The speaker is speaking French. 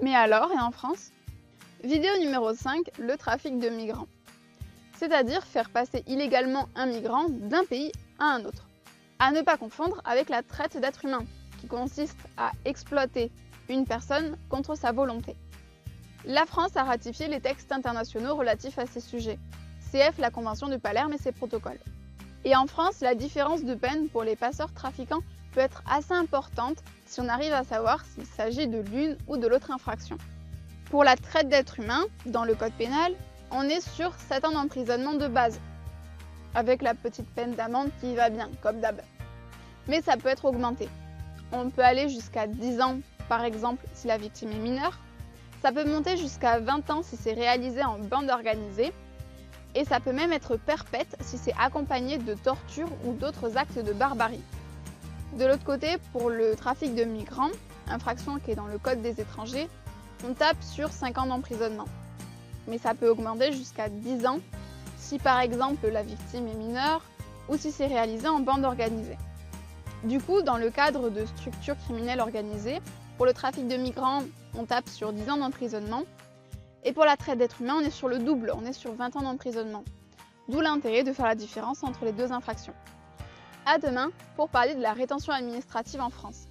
Mais alors, et en France? Vidéo numéro 5, le trafic de migrants. C'est-à-dire faire passer illégalement un migrant d'un pays à un autre. À ne pas confondre avec la traite d'êtres humains, qui consiste à exploiter une personne contre sa volonté. La France a ratifié les textes internationaux relatifs à ces sujets, cf. La Convention de Palerme et ses protocoles. Et en France, la différence de peine pour les passeurs trafiquants peut être assez importante si on arrive à savoir s'il s'agit de l'une ou de l'autre infraction. Pour la traite d'êtres humains, dans le code pénal, on est sur 7 ans d'emprisonnement de base, avec la petite peine d'amende qui va bien, comme d'hab. Mais ça peut être augmenté. On peut aller jusqu'à 10 ans, par exemple, si la victime est mineure. Ça peut monter jusqu'à 20 ans si c'est réalisé en bande organisée. Et ça peut même être perpète si c'est accompagné de torture ou d'autres actes de barbarie. De l'autre côté, pour le trafic de migrants, infraction qui est dans le Code des étrangers, on tape sur 5 ans d'emprisonnement. Mais ça peut augmenter jusqu'à 10 ans si par exemple la victime est mineure ou si c'est réalisé en bande organisée. Du coup, dans le cadre de structures criminelles organisées, pour le trafic de migrants, on tape sur 10 ans d'emprisonnement. Et pour la traite d'êtres humains, on est sur le double, on est sur 20 ans d'emprisonnement. D'où l'intérêt de faire la différence entre les deux infractions. À demain pour parler de la rétention administrative en France.